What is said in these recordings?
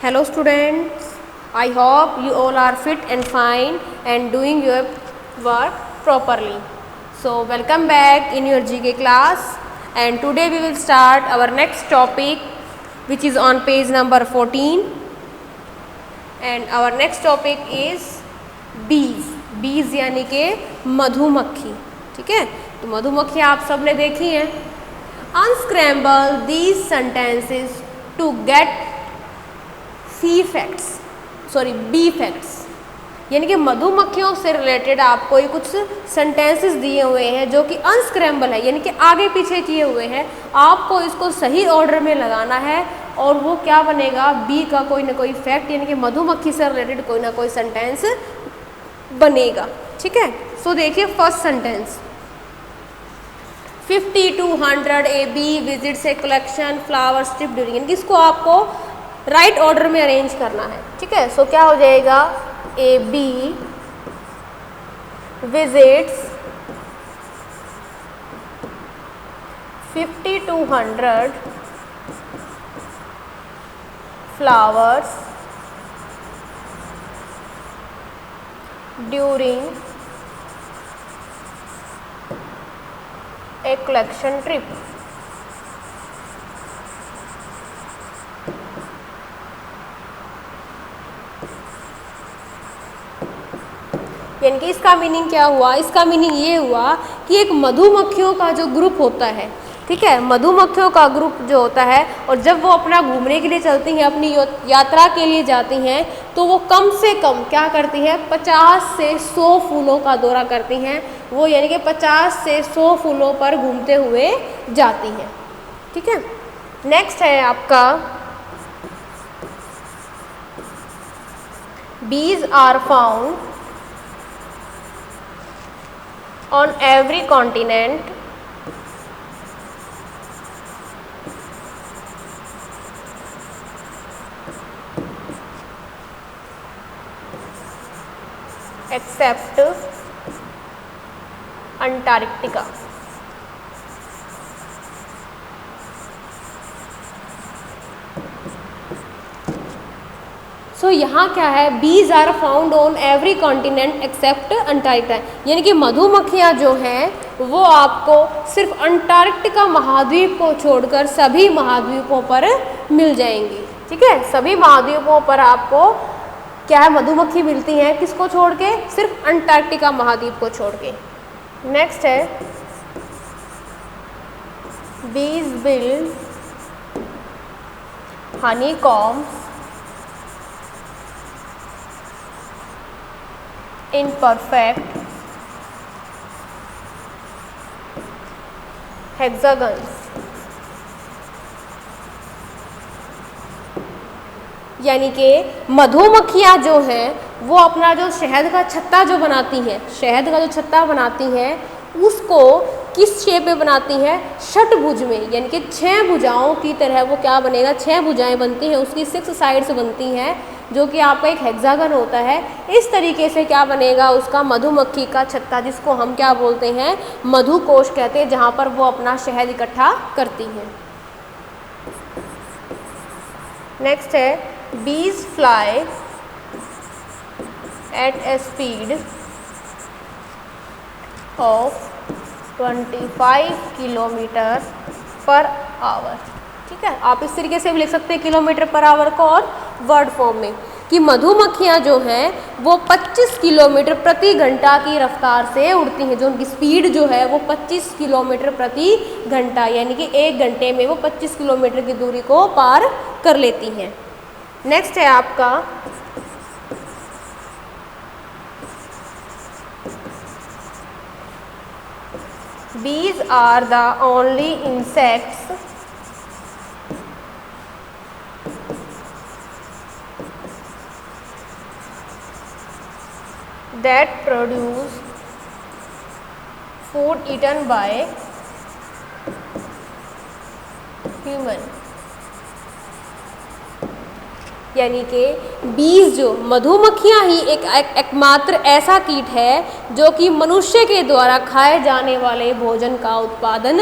Hello students, I hope you all are fit and fine and doing your work properly. So welcome back in your GK class, and today we will start our next topic which is on page number 14, and our next topic is bees. bees यानी के मधुमक्खी. ठीक है, तो मधुमक्खी आप सब ने देखी हैं. Unscramble these sentences to get bee facts. यानी कि मधुमक्खियों से रिलेटेड आपको ये कुछ सेंटेंसेस दिए हुए हैं जो कि अनस्क्रैम्बल है, यानी कि आगे पीछे किए हुए हैं. आपको इसको सही ऑर्डर में लगाना है और वो क्या बनेगा, बी का कोई ना कोई फैक्ट यानी कि मधुमक्खी से रिलेटेड कोई ना कोई सेंटेंस बनेगा. ठीक है, सो देखिए first sentence. 50 to 100 a bee visits a collection flower strip during, यानी कि इसको आपको राइट ऑर्डर में अरेंज करना है. ठीक है, सो क्या हो जाएगा, a bee visits 50 to 100 flowers during a collection trip. यानी कि इसका मीनिंग क्या हुआ, इसका मीनिंग ये हुआ कि एक मधुमक्खियों का जो ग्रुप होता है, ठीक है, मधुमक्खियों का ग्रुप जो होता है, और जब वो अपना घूमने के लिए चलती हैं, अपनी यात्रा के लिए जाती हैं, तो वो कम से कम क्या करती है, 50 से 100 फूलों का दौरा करती हैं. वो यानी कि 50 से 100 फूलों पर घूमते हुए जाती हैं. ठीक है, नेक्स्ट है आपका bees are found on every continent except Antarctica. So यहाँ क्या है, bees are found on every continent except Antarctica, यानी कि मधुमक्खियाँ जो हैं वो आपको सिर्फ अंटार्कटिका महाद्वीप को छोड़कर सभी महाद्वीपों पर मिल जाएंगी. ठीक है, सभी महाद्वीपों पर आपको क्या है, मधुमक्खी मिलती हैं. किसको छोड़ के, सिर्फ अंटार्कटिका महाद्वीप को छोड़ के. नेक्स्ट है bees build honeycombs in perfect hexagons. यानी कि मधुमक्खियाँ जो हैं वो अपना जो शहद का छत्ता जो बनाती हैं, शहद का जो छत्ता बनाती हैं उसको किस शेप में बनाती हैं, षटभुज में, यानी कि 6 भुजाओं की तरह वो क्या बनेगा, 6 भुजाएं बनती हैं, उसकी 6 साइड्स बनती हैं, जो कि आपका एक हेक्सागन होता है. इस तरीके से क्या बनेगा उसका मधुमक्खी का छत्ता, जिसको हम क्या बोलते हैं, मधुकोश कहते हैं, जहाँ पर वो अपना शहद इकट्ठा करती हैं. नेक्स्ट है bees fly at a speed of 25 kilometre per hour. ठीक है, आप इस तरीके से भी लिख सकते हैं किलोमीटर पर आवर को, और वर्ड फॉर्म में कि मधुमक्खियाँ जो हैं वो 25 किलोमीटर प्रति घंटा की रफ्तार से उड़ती हैं. जो उनकी स्पीड जो है वो 25 किलोमीटर प्रति घंटा, यानी कि 1 घंटे में वो 25 किलोमीटर की दूरी को पार कर लेती हैं. नेक्स्ट है आपका bees are the only insects that produce food eaten by human. यानी कि बीज जो मधुमक्खियाँ ही एकमात्र ऐसा कीट है जो कि मनुष्य के द्वारा खाए जाने वाले भोजन का उत्पादन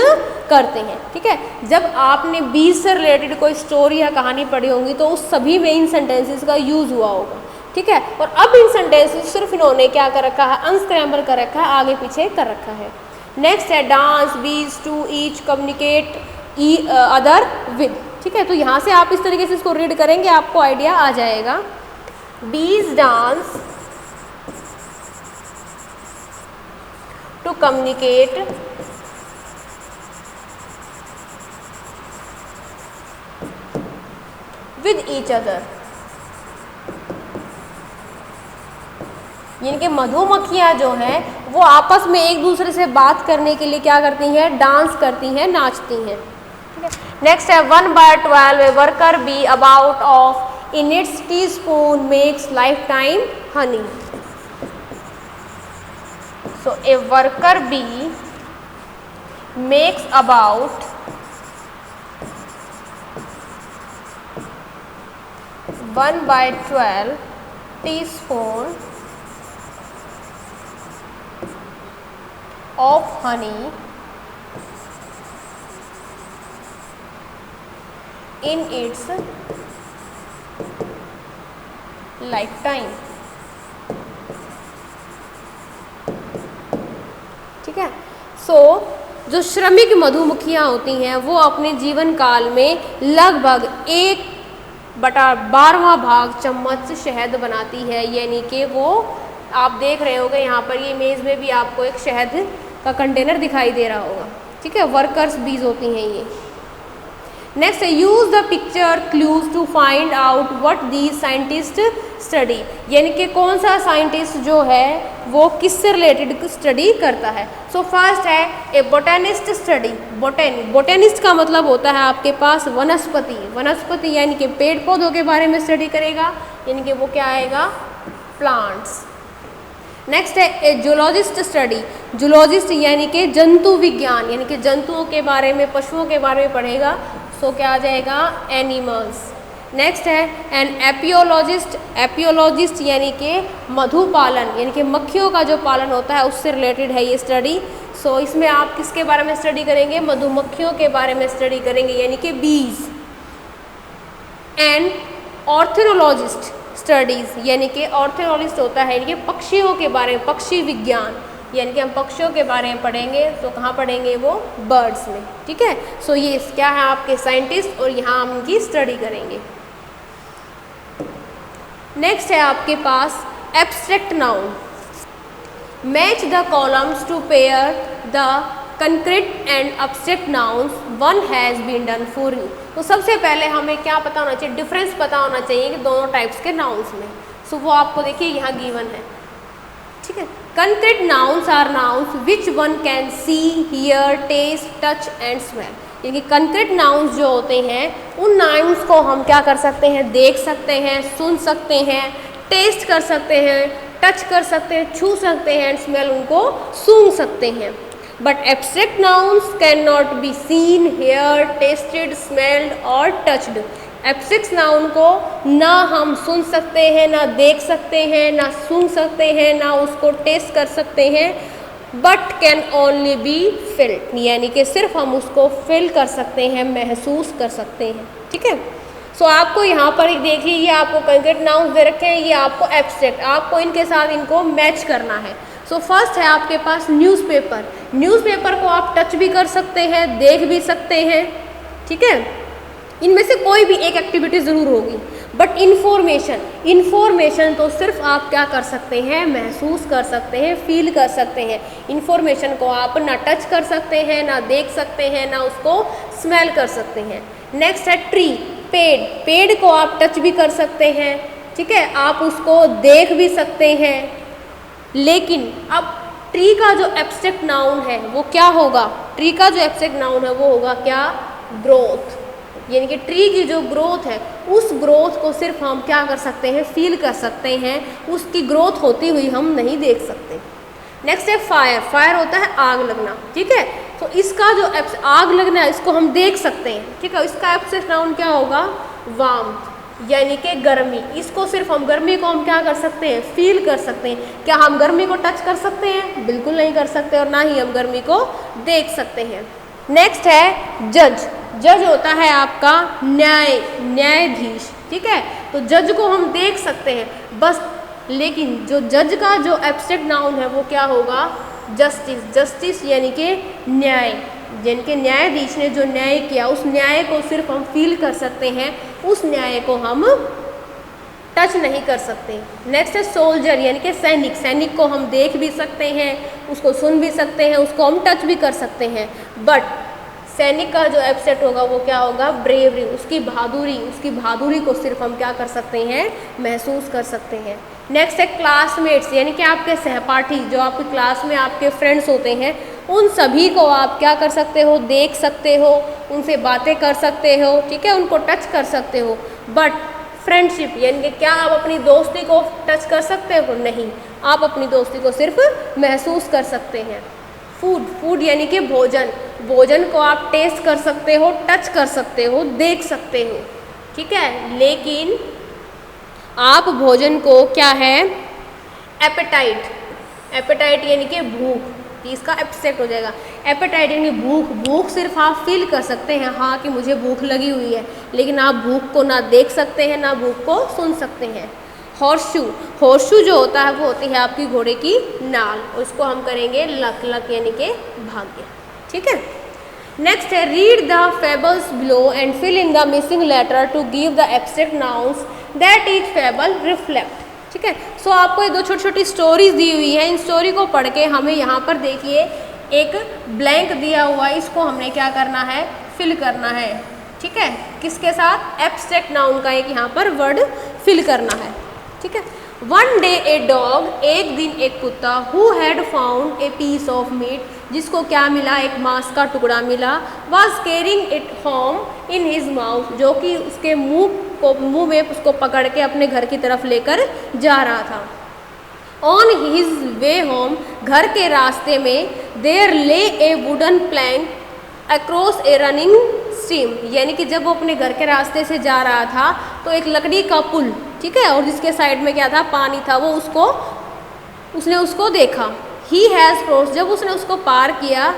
करते हैं। ठीक है, जब आपने बीज से रिलेटेड कोई स्टोरी या कहानी पढ़ी होंगी तो उस सभी में इन सेंटेंसेस का यूज़ हुआ होगा। ठीक है, और अब इन सेंटेंसेस सिर्फ इन्होंने क्या कर रखा है, अनस्क्रैम्बल कर रखा है, आगे पीछे कर रखा है। नेक्स्ट है dance, bees, to, each, communicate, other, with. ठीक है, तो यहाँ से आप इस तरीके से इसको रीड करेंगे, आपको आइडिया आ जाएगा। Bees dance to communicate with each other. यानी कि मधुमक्खियाँ जो हैं वो आपस में एक दूसरे से बात करने के लिए क्या करती हैं, डांस करती हैं, नाचती हैं। ठीक है, नेक्स्ट है 1/12 a worker be about of in its tea spoon makes life time Honey. So a worker bee makes about 1/12 teaspoon of honey in its lifetime। ठीक है, सो जो श्रमिक मधुमक्खियाँ होती हैं वो अपने जीवन काल में लगभग 1/12वां भाग चम्मच शहद बनाती है। यानी कि वो आप देख रहे होंगे यहाँ पर ये इमेज में भी आपको एक शहद का कंटेनर दिखाई दे रहा होगा। ठीक है, वर्कर्स बीज होती हैं ये। नेक्स्ट है use the picture clues to find out what these scientists study. यानी कि कौन सा साइंटिस्ट जो है वो किससे रिलेटेड स्टडी करता है। सो फर्स्ट है ए बोटेनिस्ट स्टडी। बोटेनिस्ट का मतलब होता है आपके पास वनस्पति यानी कि पेड़ पौधों के बारे में स्टडी करेगा, यानी कि वो क्या आएगा, प्लांट्स। नेक्स्ट है ए जूलॉजिस्ट स्टडी। जूलॉजिस्ट यानी कि जंतु विज्ञान, यानी कि जंतुओं के बारे में, पशुओं के बारे में पढ़ेगा, सो क्या आ जाएगा, एनिमल्स। नेक्स्ट है एन एपियोलॉजिस्ट। एपियोलॉजिस्ट यानी कि मधुपालन, यानी कि मक्खियों का जो पालन होता है उससे रिलेटेड है ये स्टडी। सो इसमें आप किसके बारे में स्टडी करेंगे, मधुमक्खियों के बारे में स्टडी करेंगे, यानी कि बीज। एंड ऑर्थोलॉजिस्ट स्टडीज़, यानी कि ऑर्थोलॉजिस्ट होता है यानी कि पक्षियों के बारे में, पक्षी विज्ञान, यानी कि हम पक्षियों के बारे में पढ़ेंगे। तो कहाँ पढ़ेंगे, वो बर्ड्स में। ठीक है, सो ये क्या है आपके साइंटिस्ट और यहाँ हम इनकी स्टडी करेंगे। नेक्स्ट है आपके पास abstract noun. Match the columns to pair the concrete and abstract nouns, one has been done for you. तो सबसे पहले हमें क्या पता होना चाहिए, डिफरेंस पता होना चाहिए कि दोनों टाइप्स के नाउन्स में। सो वो आपको देखिए यहाँ गिवन है। ठीक है, concrete nouns are nouns which one can see, hear, taste, touch and smell. यानी कंक्रीट नाउन्स जो होते हैं उन नाउन्स को हम क्या कर सकते हैं, देख सकते हैं, सुन सकते हैं, टेस्ट कर सकते हैं, टच कर सकते हैं, छू सकते हैं, स्मेल उनको सूंघ सकते हैं। But abstract nouns can not be seen, hear, tasted, smelled और टच्ड। एब्स्ट्रैक्ट नाउन को ना हम सुन सकते हैं, ना देख सकते हैं, ना सूंघ सकते हैं, ना उसको टेस्ट कर सकते हैं, but can only be filled, यानी कि सिर्फ हम उसको फिल कर सकते हैं, महसूस कर सकते हैं। ठीक है, सो आपको यहाँ पर देखिए ये आपको कंक्रीट नाउन्स दे रखे हैं, ये आपको एब्स्ट्रैक्ट, आपको इनके साथ इनको मैच करना है। सो फर्स्ट है आपके पास न्यूज़पेपर। न्यूज़पेपर को आप टच भी कर सकते हैं, देख भी सकते हैं। ठीक है, इनमें से कोई भी एक एक्टिविटी ज़रूर होगी। बट इन्फॉर्मेशन तो सिर्फ आप क्या कर सकते हैं, महसूस कर सकते हैं, फील कर सकते हैं। इन्फॉर्मेशन को आप ना टच कर सकते हैं, ना देख सकते हैं, ना उसको स्मेल कर सकते हैं। नेक्स्ट है ट्री, पेड़ को आप टच भी कर सकते हैं। ठीक है, आप उसको देख भी सकते हैं। लेकिन अब ट्री का जो एब्स्ट्रैक्ट नाउन है वो क्या होगा, ट्री का जो एब्स्ट्रैक्ट नाउन है वो होगा क्या, ग्रोथ। यानी कि ट्री की जो ग्रोथ है उस ग्रोथ को सिर्फ हम क्या कर सकते हैं, फील कर सकते हैं, उसकी ग्रोथ होती हुई हम नहीं देख सकते। नेक्स्ट है फायर होता है आग लगना। ठीक है, तो इसका जो आग लगना है इसको हम देख सकते हैं। ठीक है, इसका एब्स्ट्रैक्ट नाउन क्या होगा, वार्मथ। यानी कि गर्मी। इसको सिर्फ हम गर्मी को हम क्या कर सकते हैं, फील कर सकते हैं। क्या हम गर्मी को टच कर सकते हैं? बिल्कुल नहीं कर सकते, और ना ही हम गर्मी को देख सकते हैं। नेक्स्ट है जज। जज होता है आपका न्यायाधीश, ठीक है। तो जज को हम देख सकते हैं बस, लेकिन जो जज का जो एब्स्ट्रैक्ट नाउन है वो क्या होगा? जस्टिस। जस्टिस यानी कि न्याय, जिनके न्यायाधीश ने जो न्याय किया उस न्याय को सिर्फ हम फील कर सकते हैं, उस न्याय को हम टच नहीं कर सकते। नेक्स्ट है सोल्जर यानी कि सैनिक। सैनिक को हम देख भी सकते हैं, उसको सुन भी सकते हैं, उसको हम टच भी कर सकते हैं, बट सैनिक का जो एब्स्ट्रैक्ट होगा वो क्या होगा? ब्रेवरी। उसकी बहादुरी को सिर्फ हम क्या कर सकते हैं? महसूस कर सकते हैं। नेक्स्ट है क्लासमेट्स यानी कि आपके सहपाठी, जो आपकी क्लास में आपके फ्रेंड्स होते हैं, उन सभी को आप क्या कर सकते हो? देख सकते हो, उनसे बातें कर सकते हो, ठीक है, उनको टच कर सकते हो। बट फ्रेंडशिप यानी कि क्या आप अपनी दोस्ती को टच कर सकते हो? नहीं, आप अपनी दोस्ती को सिर्फ महसूस कर सकते हैं। फूड यानी कि भोजन को आप टेस्ट कर सकते हो, टच कर सकते हो, देख सकते हो, ठीक है, लेकिन आप भोजन को क्या है? एपेटाइट यानी कि भूख, इसका एब्स्ट्रैक्ट हो जाएगा। एपेटाइट यानी भूख सिर्फ आप फील कर सकते हैं, हाँ कि मुझे भूख लगी हुई है, लेकिन आप भूख को ना देख सकते हैं ना भूख को सुन सकते हैं। हॉर्सशू जो होता है वो होती है आपकी घोड़े की नाल, उसको हम करेंगे लक यानी कि भाग्य, ठीक है। नेक्स्ट है read the fables below and fill in the missing letter to give the abstract nouns that each fable reflect, ठीक है। सो आपको ये दो छोटी छोटी स्टोरीज दी हुई है, इन स्टोरी को पढ़ के हमें यहाँ पर देखिए एक ब्लैंक दिया हुआ है, इसको हमने क्या करना है? फिल करना है, ठीक है। किसके साथ? एब्स्ट्रैक्ट नाउन का एक यहाँ पर वर्ड फिल करना है, ठीक है। वन डे ए डॉग, एक दिन एक कुत्ता, who had found a piece of meat, जिसको क्या मिला? एक मांस का टुकड़ा मिला, was carrying it home in his mouth, जो कि उसके मुंह में उसको पकड़ के अपने घर की तरफ लेकर जा रहा था। ऑन हिज वे होम, घर के रास्ते में, देयर ले ए वुडन प्लैंक अक्रॉस ए रनिंग स्ट्रीम, यानी कि जब वो अपने घर के रास्ते से जा रहा था तो एक लकड़ी का पुल, ठीक है, और जिसके साइड में क्या था? पानी था, वो उसने उसको देखा। ही हैज़ क्रॉस, जब उसने उसको पार किया,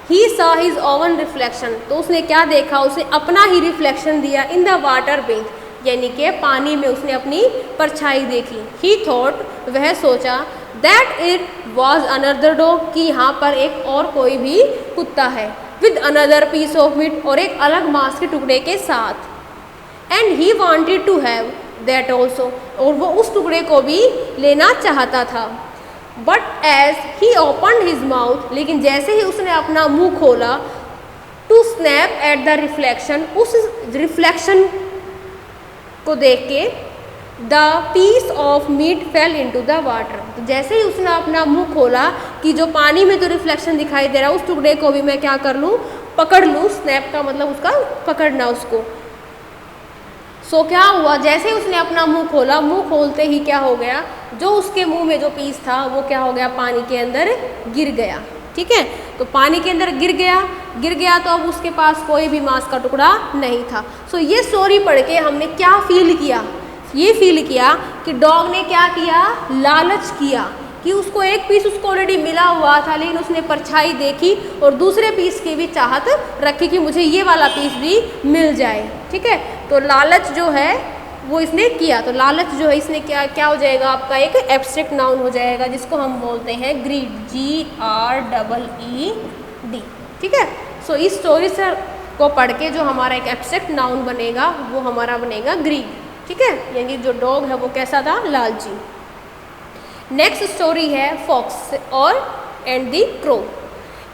he saw his oven reflection, तो उसने क्या देखा? उसने अपना ही रिफ्लेक्शन दिया इन द वाटर बेथ, यानी कि पानी में उसने अपनी परछाई देखी। ही थॉट, वह सोचा, that it was another dog, कि यहाँ पर एक और कोई भी कुत्ता है, with another piece of meat, और एक अलग मांस के टुकड़े के साथ। And he wanted to have that also, और वो उस टुकड़े को भी लेना चाहता था। But as he open his mouth, लेकिन जैसे ही उसने अपना मुंह खोला, to snap at the reflection, उस रिफ्लेक्शन को देख के, the piece of meat fell into the water, तो जैसे ही उसने अपना मुंह खोला कि जो पानी में जो रिफ्लेक्शन दिखाई दे रहा है उस टुकड़े को भी मैं क्या कर लूँ? पकड़ लूँ। स्नैप का मतलब उसका पकड़ना उसको। सो क्या हुआ? जैसे ही उसने अपना मुंह खोला, मुंह खोलते ही क्या हो गया? जो उसके मुंह में जो पीस था वो क्या हो गया? पानी के अंदर गिर गया, ठीक है। तो पानी के अंदर गिर गया तो अब उसके पास कोई भी मांस का टुकड़ा नहीं था। सो ये स्टोरी पढ़ के हमने क्या फील किया? ये फील किया कि डॉग ने क्या किया? लालच किया कि उसको एक पीस उसको ऑलरेडी मिला हुआ था, लेकिन उसने परछाई देखी और दूसरे पीस की भी चाहत रखी कि मुझे ये वाला पीस भी मिल जाए, ठीक है। तो लालच जो है वो इसने किया, तो लालच जो है इसने क्या हो जाएगा? आपका एक एब्स्ट्रैक्ट नाउन हो जाएगा, जिसको हम बोलते हैं ग्रीड, GREED, ठीक है। सो इस स्टोरी से को पढ़ के जो हमारा एक एब्स्ट्रैक्ट नाउन बनेगा वो हमारा बनेगा ग्रीड, ठीक है। यानी जो डॉग है वो कैसा था? लालची। नेक्स्ट स्टोरी है फॉक्स और and the crow.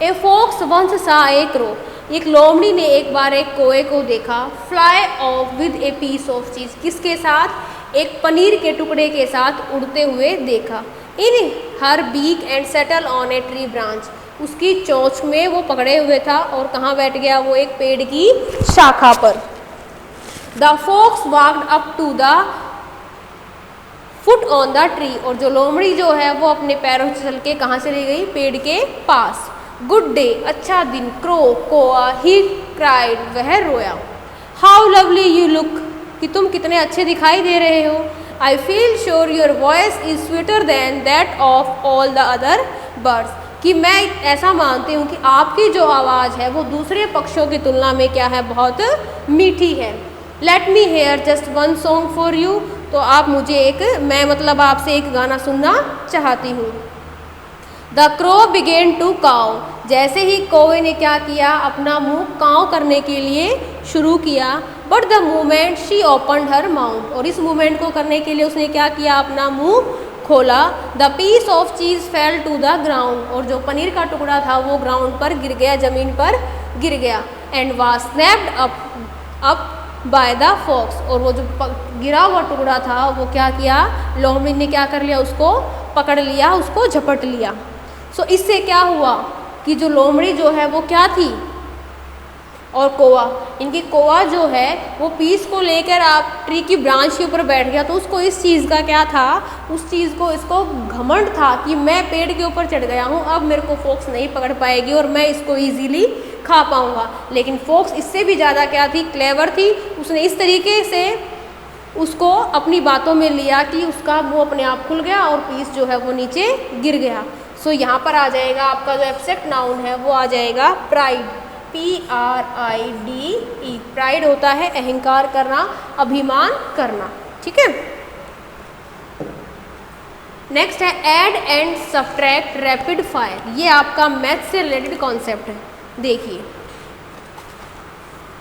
A fox once saw a crow, एक लोमड़ी ने एक बार एक कोए को देखा, fly off with a piece of cheese, किसके साथ? एक पनीर के टुकड़े के साथ उड़ते हुए देखा। In her beak and settle on a tree branch, उसकी चोंच में वो पकड़े हुए था और कहाँ बैठ गया? वो एक पेड़ की शाखा पर। The fox walked up to the foot on the tree, और जो लोमड़ी जो है वो अपने पैरों से चल के कहाँ चली गई? पेड़ के पास। गुड डे, अच्छा दिन, क्रो, कोआ, ही क्राइड, वह रोया। हाउ लवली यू लुक, कि तुम कितने अच्छे दिखाई दे रहे हो। I feel sure your voice is sweeter than that of all the other birds, कि मैं ऐसा मानती हूँ कि आपकी जो आवाज़ है वो दूसरे पक्षियों की तुलना में क्या है, बहुत मीठी है। Let me here just one song for you, तो आप मुझे मैं मतलब आपसे एक गाना सुनना चाहती हूँ। द क्रो बिगेन टू काव, जैसे ही कौवे ने क्या किया, अपना मुंह काव करने के लिए शुरू किया। But the moment she opened her mouth, और इस मूवमेंट को करने के लिए उसने क्या किया, अपना मुंह खोला। द पीस ऑफ चीज फेल टू द ग्राउंड, और जो पनीर का टुकड़ा था वो ग्राउंड पर गिर गया, जमीन पर गिर गया। And was snapped up by the fox, और वो जो गिरा हुआ टुकड़ा था वो क्या किया, लोमड़ी ने क्या कर लिया, उसको पकड़ लिया, उसको झपट लिया। सो इससे क्या हुआ कि जो लोमड़ी जो है वो क्या थी, और कौवा, इनकी कौवा जो है वो पीस को लेकर आप ट्री की ब्रांच के ऊपर बैठ गया, तो उसको इस चीज़ का क्या था, उस चीज़ को इसको घमंड था कि मैं पेड़ के ऊपर चढ़ गया हूँ, अब मेरे को फॉक्स नहीं पकड़ पाएगी और मैं इसको इजीली खा पाऊँगा। लेकिन फॉक्स इससे भी ज़्यादा क्या थी, क्लेवर थी। उसने इस तरीके से उसको अपनी बातों में लिया कि उसका मुँह अपने आप खुल गया और पीस जो है वो नीचे गिर गया। सो यहाँ पर आ जाएगा आपका जो एब्स्ट्रैक्ट नाउन है वो आ जाएगा प्राइड, PRIDE। प्राइड होता है अहंकार करना, अभिमान करना, ठीक है। नेक्स्ट है add and subtract rapid fire, ये आपका मैथ से रिलेटेड कॉन्सेप्ट है। देखिए,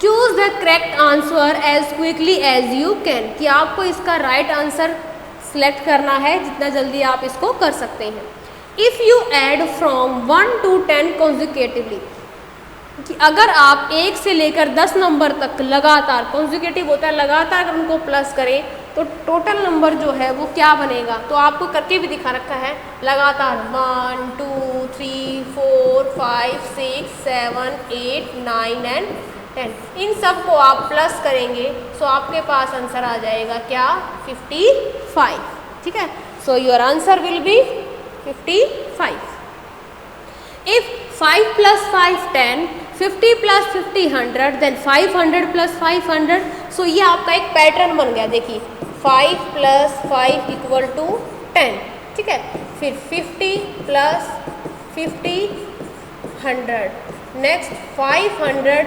choose the correct answer as quickly as you can, कि आपको इसका राइट आंसर सिलेक्ट करना है जितना जल्दी आप इसको कर सकते हैं। If you add from 1 to 10 consecutively, कि अगर आप 1 से लेकर 10 नंबर तक लगातार, कॉन्जिक्यूटिव होता है लगातार, अगर उनको प्लस करें तो टोटल नंबर जो है वो क्या बनेगा, तो आपको करके भी दिखा रखा है लगातार 1 2 3 4 5 6 7 8 9 and 10, इन सब को आप प्लस करेंगे सो आपके पास आंसर आ जाएगा क्या, 55, ठीक है। सो your answer will B 55. If 5 plus 5 10, 50 plus 50 100, then 500 plus 500. So ये आपका एक पैटर्न बन गया। देखिए 5 plus 5 equal to 10, ठीक है। फिर 50 plus 50 100, नेक्स्ट 500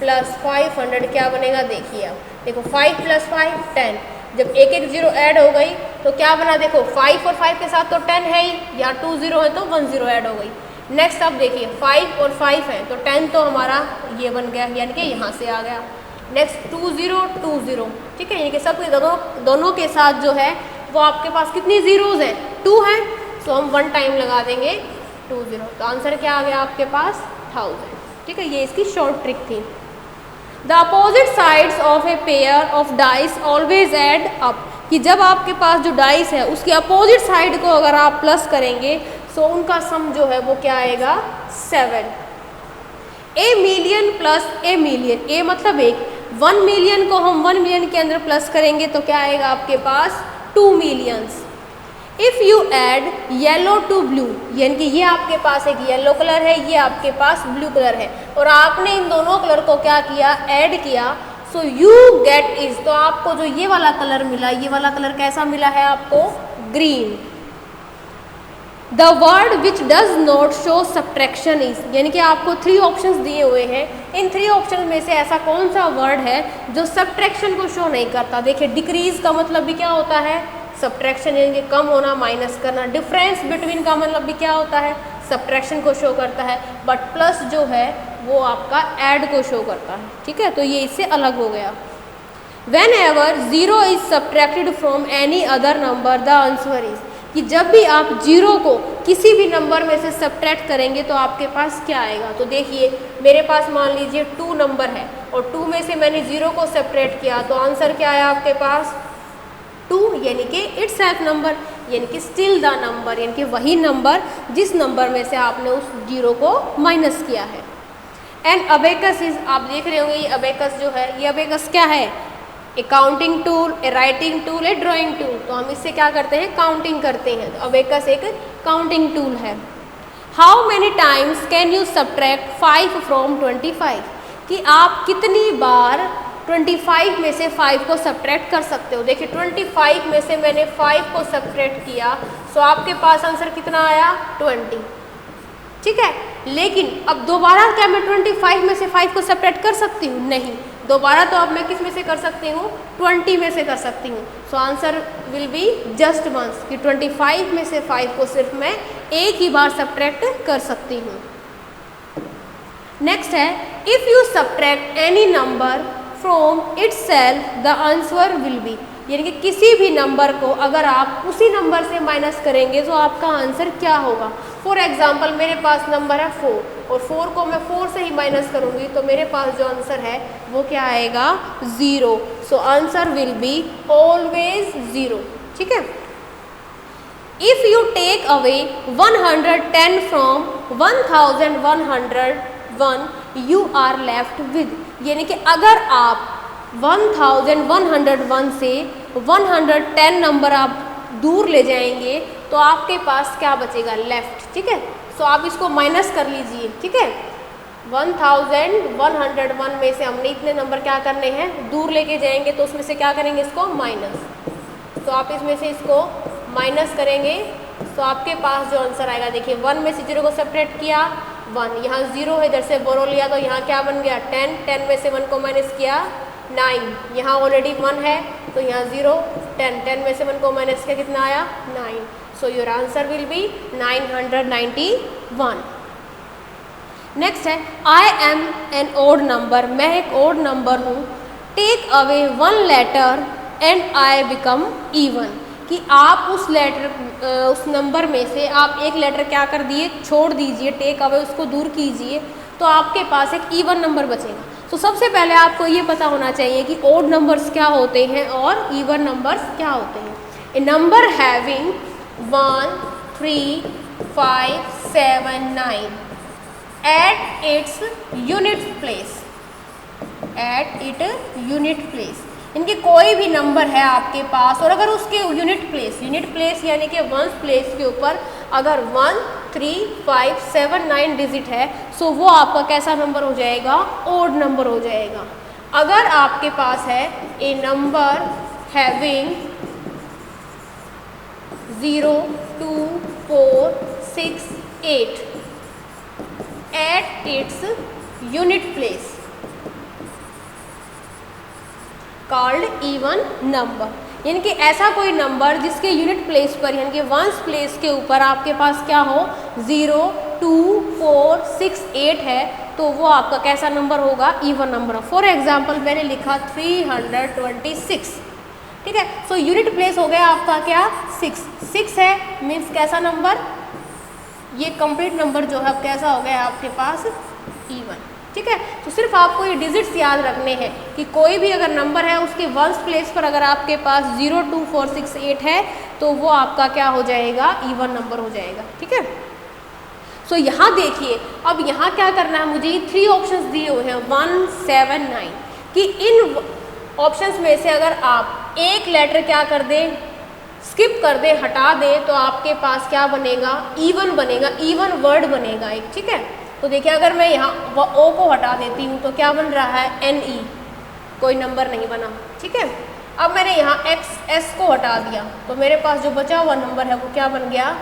plus 500 क्या बनेगा, देखिए आप देखो 5 plus 5 10, जब एक एक जीरो ऐड हो गई तो क्या बना, देखो 5 और 5 के साथ तो 10 है ही, या 2 जीरो है तो 1 जीरो ऐड हो गई। नेक्स्ट अब देखिए 5 और 5 है तो 10 तो हमारा ये बन गया, यानी कि यहाँ से आ गया। नेक्स्ट 2 0 2 0, ठीक है, यानी कि सब दोनों के साथ जो है वो आपके पास कितनी जीरोज हैं, 2 हैं, सो हम 1 टाइम लगा देंगे 2 0, तो आंसर क्या आ गया आपके पास 1000, ठीक है। ये इसकी शॉर्ट ट्रिक थी। The opposite sides of a pair of dice always add up, कि जब आपके पास जो डाइस है उसके अपोजिट साइड को अगर आप प्लस करेंगे सो उनका सम जो है वो क्या आएगा, 7। A million plus a million, a मतलब एक, 1 मिलियन को हम 1 मिलियन के अंदर प्लस करेंगे तो क्या आएगा आपके पास 2 millions. If you add yellow to blue, यानी कि ये आपके पास एक येलो कलर है, ये आपके पास ब्लू कलर है, और आपने इन दोनों कलर को क्या किया, ऐड किया, सो यू गेट इज, तो आपको जो ये वाला कलर मिला, ये वाला कलर कैसा मिला है आपको, green. The word which does not show subtraction is, यानी कि आपको 3 ऑप्शंस दिए हुए हैं, इन 3 ऑप्शन में से ऐसा कौन सा वर्ड है जो सब्ट्रैक्शन को शो नहीं करता। देखिए डिक्रीज का मतलब भी क्या होता है, सब्ट्रैक्शन, यानी कि कम होना, माइनस करना। डिफरेंस बिटवीन का मतलब भी क्या होता है, सब्ट्रैक्शन को शो करता है, बट प्लस जो है वो आपका ऐड को शो करता है, ठीक है, तो ये इससे अलग हो गया। When ever 0 is subtracted from any other number the answer is, कि जब भी आप 0 को किसी भी नंबर में से सब्ट्रैक्ट करेंगे तो आपके पास क्या आएगा। तो देखिए मेरे पास मान लीजिए 2 नंबर है और 2 में से मैंने 0 को सेपरेट किया तो आंसर क्या आया आपके पास 2, यानी कि इट्स सेल्फ नंबर, यानी कि स्टिल द नंबर, यानी कि वही नंबर जिस नंबर में से आपने उस 0 को माइनस किया है। एंड अबेकस इज, आप देख रहे होंगे ये अबेकस जो है, ये अबेकस क्या है, ए काउंटिंग टूल, ए राइटिंग टूल, ए ड्राइंग टूल, तो हम इससे क्या करते हैं, काउंटिंग करते हैं, तो अबेकस एक काउंटिंग टूल है। How many times can you subtract 5 from 25, कि आप कितनी बार 25 में से 5 को सब्ट्रैक्ट कर सकते हो। देखिए 25 में से मैंने 5 को सब्ट्रैक्ट किया, सो आपके पास आंसर कितना आया 20, ठीक है। लेकिन अब दोबारा क्या मैं 25 में से 5 को सब्ट्रैक्ट कर सकती हूँ? नहीं, दोबारा तो अब मैं किस में से कर सकती हूँ? 20 में से कर सकती हूँ। So answer will be just once, कि 25 में से 5 को सिर्फ मैं एक ही बार सब्ट्रैक्ट कर सकती हूँ। नेक्स्ट है, if you subtract any number from itself the answer will B, यानी कि किसी भी नंबर को अगर आप उसी नंबर से माइनस करेंगे तो आपका आंसर क्या होगा। फॉर एग्जाम्पल मेरे पास नंबर है 4 और 4 को मैं 4 से ही माइनस करूँगी तो मेरे पास जो आंसर है वो क्या आएगा? 0। So answer will be always 0, ठीक है। If you take away 110 from 1101 you are left with, यानी कि अगर आप 1101 से 110 नंबर आप दूर ले जाएंगे तो आपके पास क्या बचेगा? लेफ्ट, ठीक है। सो आप इसको माइनस कर लीजिए, ठीक है। 1101 में से हमने इतने नंबर क्या करने हैं? दूर लेके जाएंगे, तो उसमें से क्या करेंगे? इसको माइनस। तो आप इसमें से इसको माइनस करेंगे तो आपके पास जो आंसर आएगा, देखिए 1 में से 0 को सेपरेट किया 1, यहाँ 0 है, इधर से बोरो लिया तो यहाँ क्या बन गया? 10, 10 में से 1 को माइनस किया 9, यहाँ ऑलरेडी 1 है तो यहाँ 0, 10, 10 में से 1 को माइनस किया कितना आया? 9। So your answer will be 991। Next है, I am an odd number, मैं एक ओड नंबर हूँ। Take away 1 letter and I become even, कि आप उस लेटर उस नंबर में से आप एक लेटर क्या कर दिए? छोड़ दीजिए, टेक अवे उसको दूर कीजिए, तो आपके पास एक इवन नंबर बचेगा। तो सबसे पहले आपको ये पता होना चाहिए कि ओड नंबर्स क्या होते हैं और इवन नंबर्स क्या होते हैं। A number having 1, 3, 5, 7, 9 at its unit place, at it unit place, इनके कोई भी नंबर है आपके पास और अगर उसके यूनिट प्लेस यानी कि वंस प्लेस के ऊपर अगर 1, 3, 5, 7, 9 डिजिट है, सो वो आपका कैसा नंबर हो जाएगा? ओड नंबर हो जाएगा। अगर आपके पास है a number having 0, 2, 4, 6, 8 at its unit place called even number, यानी कि ऐसा कोई नंबर जिसके यूनिट प्लेस पर यानी कि वंस प्लेस के ऊपर आपके पास क्या हो? 0, 2, 4, 6, 8 है, तो वो आपका कैसा नंबर होगा? Even number. फॉर एग्जाम्पल मैंने लिखा 326, ठीक है। सो यूनिट प्लेस हो गया आपका क्या? 6 है, मीन्स कैसा नंबर? ये कंप्लीट नंबर जो है कैसा हो गया आपके पास? इवन, ठीक है। तो सिर्फ आपको ये डिजिट्स याद रखने हैं कि कोई भी अगर नंबर है उसके वंस प्लेस पर अगर आपके पास 0, 2, 4, 6, 8 है तो वो आपका क्या हो जाएगा? इवन नंबर हो जाएगा, ठीक है। सो यहाँ देखिए, अब यहाँ क्या करना है मुझे? 3 ऑप्शंस दिए हुए हैं 1, 7, 9 कि इन ऑप्शंस में से अगर आप एक लेटर क्या कर दें? स्किप कर दे, हटा दे, तो आपके पास क्या बनेगा? इवन बनेगा, इवन वर्ड बनेगा एक, ठीक है। तो देखिए अगर मैं यहाँ ओ को हटा देती हूँ तो क्या बन रहा है? NE, कोई नंबर नहीं बना, ठीक है। अब मैंने यहाँ S को हटा दिया तो मेरे पास जो बचा हुआ नंबर है वो क्या बन गया?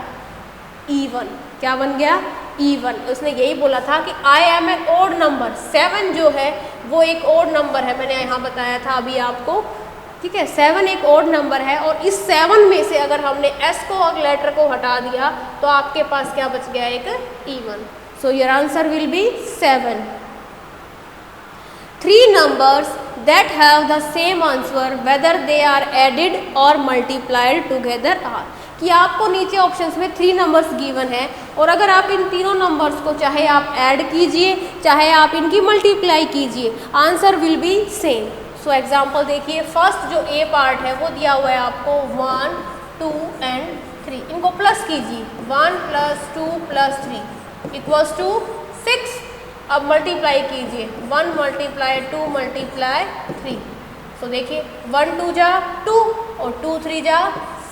इवन। क्या बन गया? इवन। उसने यही बोला था कि I am an odd number, 7 जो है वो एक ओड नंबर है, मैंने यहाँ बताया था अभी आपको, ठीक है। 7 एक ओड नंबर है और इस 7 में से अगर हमने S को और लेटर को हटा दिया तो आपके पास क्या बच गया? एक even. So your answer will be 7. 3 numbers that have the same answer whether they are added or multiplied together are, कि आपको नीचे ऑप्शंस में 3 नंबर्स गिवन है और अगर आप इन तीनों नंबर्स को चाहे आप ऐड कीजिए चाहे आप इनकी मल्टीप्लाई कीजिए, answer will B same. So example देखिए, फर्स्ट जो ए पार्ट है वो दिया हुआ है आपको 1, 2 एंड 3, इनको प्लस कीजिए, 1 + 2 + 3 इक्वल्स टू 6। अब मल्टीप्लाई कीजिए, 1 × 2 × 3, तो देखिए 1 2 जा 2 और 2 3 जा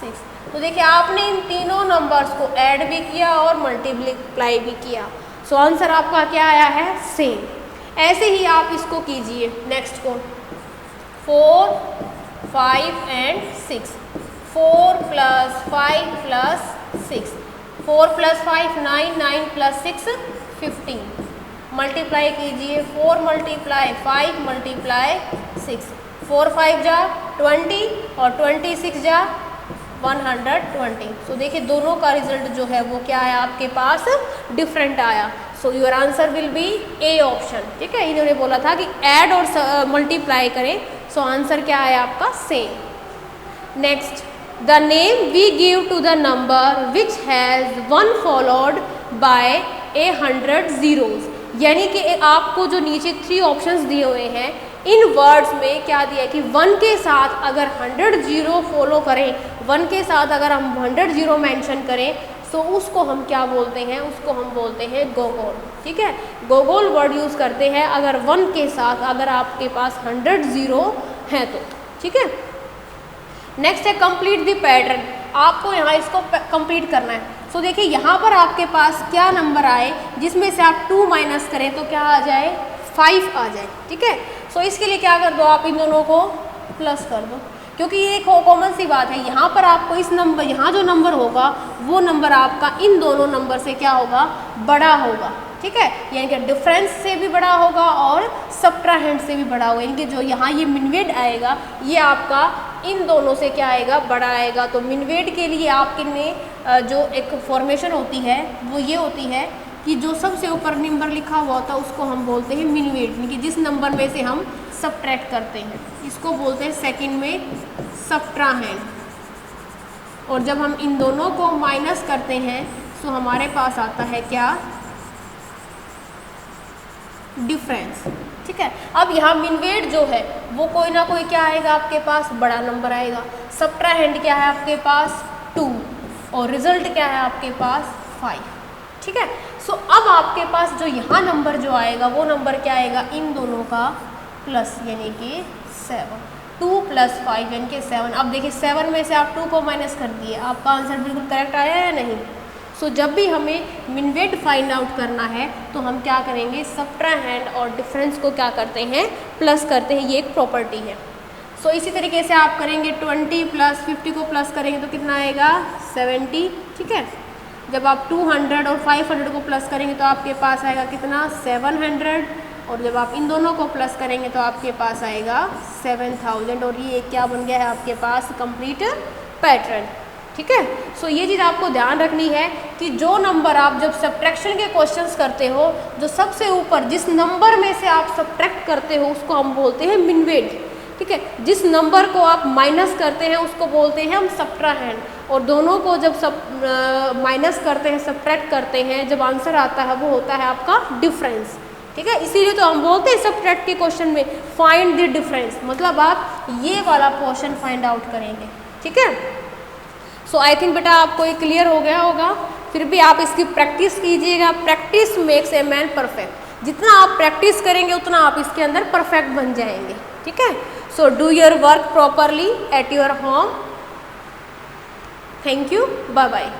6। तो देखिए आपने इन तीनों नंबर्स को ऐड भी किया और मल्टीप्लाई भी किया, सो आंसर आपका क्या आया है? सेम। ऐसे ही आप इसको कीजिए, नेक्स्ट को 4, 5 and 6. 4 plus 5 plus 6. 4 plus 5 9, 9 plus 6 15. Multiply कीजिए 4 मल्टीप्लाई 5 मल्टीप्लाई 6. 4 5 जा 20 और 26 जा 120. सो देखिए दोनों का रिजल्ट जो है वो क्या आया आपके पास, डिफरेंट आया. सो your answer will B A option. ठीक है, इन्होंने बोला था कि ऐड और मल्टीप्लाई करें. सो आंसर क्या है आपका, same. Next, the name we give to the number which has 1 followed by 100 zeros. यानी कि आपको जो नीचे 3 ऑप्शंस दिए हुए हैं, इन वर्ड्स में क्या दिया है कि 1 के साथ अगर 100 जीरो फॉलो करें, 1 के साथ अगर हम 100 जीरो मेंशन करें, तो उसको हम क्या बोलते हैं, उसको हम बोलते हैं गोगोल. ठीक है, गोगोल वर्ड यूज़ करते हैं अगर 1 के साथ अगर आपके पास 100 जीरो हैं तो. ठीक है, नेक्स्ट है कंप्लीट द पैटर्न. आपको यहाँ इसको कंप्लीट करना है. सो देखिए यहाँ पर आपके पास क्या नंबर आए जिसमें से आप 2 माइनस करें तो क्या आ जाए, 5 आ जाए. ठीक है, सो इसके लिए क्या कर दो, आप इन दोनों को प्लस कर दो, क्योंकि ये एक कॉमन सी बात है. यहाँ पर आपको इस नंबर, यहाँ जो नंबर होगा वो नंबर आपका इन दोनों नंबर से क्या होगा, बड़ा होगा. ठीक है, यानी कि डिफरेंस से भी बड़ा होगा और सब्ट्राहेंड से भी बड़ा होगा. यानी कि जो यहाँ ये मिनवेड आएगा ये आपका इन दोनों से क्या आएगा, बड़ा आएगा. तो मिनवेड के लिए आपके ने जो एक फॉर्मेशन होती है वो ये होती है कि जो सबसे ऊपर नंबर लिखा हुआ होता है उसको हम बोलते हैं मिनवेड. यानी कि जिस नंबर में से हम सब्ट्रैक्ट करते हैं इसको बोलते हैं सेकंड में सब्ट्राहेंड. और जब हम इन दोनों को माइनस करते हैं तो हमारे पास आता है क्या, डिफरेंस. ठीक है, अब यहाँ मिनवेड जो है वो कोई ना कोई क्या आएगा आपके पास, बड़ा नंबर आएगा. सब्ट्राहेंड क्या है आपके पास, 2, और रिजल्ट क्या है आपके पास, 5. ठीक है, सो अब आपके पास जो यहाँ नंबर जो आएगा वो नंबर क्या आएगा, इन दोनों का प्लस, यानी कि 7. 2 + 5 यानी कि 7. अब देखिए 7 में से आप 2 को माइनस कर दिए, आपका आंसर बिल्कुल करेक्ट आया या नहीं. सो जब भी हमें मिनवेड फाइंड आउट करना है तो हम क्या करेंगे, सब्ट्राहेंड और डिफरेंस को क्या करते हैं, प्लस करते हैं. ये एक प्रॉपर्टी है. सो इसी तरीके से आप करेंगे 20 + 50 को प्लस करेंगे तो कितना आएगा, 70. ठीक है, जब आप 200 और 500 को प्लस करेंगे तो आपके पास आएगा कितना, 700. और जब आप इन दोनों को प्लस करेंगे तो आपके पास आएगा 7000. और ये क्या बन गया है आपके पास, कंप्लीट पैटर्न. ठीक है, सो ये चीज़ आपको ध्यान रखनी है कि जो नंबर आप जब सब्ट्रैक्शन के क्वेश्चंस करते हो, जो सबसे ऊपर जिस नंबर में से आप सब्ट्रैक्ट करते हो उसको हम बोलते हैं मिनवेड. ठीक है, जिस नंबर को आप माइनस करते हैं उसको बोलते हैं हम सब्ट्राहेंड. और दोनों को जब सब माइनस करते हैं, सब्ट्रैक्ट करते हैं, जब आंसर आता है वो होता है आपका डिफरेंस. ठीक है, इसीलिए तो हम बोलते हैं सब्ट्रैक्ट के क्वेश्चन में फाइंड द डिफरेंस, मतलब आप ये वाला पोर्शन फाइंड आउट करेंगे. ठीक है, सो आई थिंक बेटा आपको ये क्लियर हो गया होगा. फिर भी आप इसकी प्रैक्टिस कीजिएगा. Practice makes a man perfect. जितना आप प्रैक्टिस करेंगे उतना आप इसके अंदर परफेक्ट बन जाएंगे. ठीक है, so do your work properly at your home. Thank you, bye bye.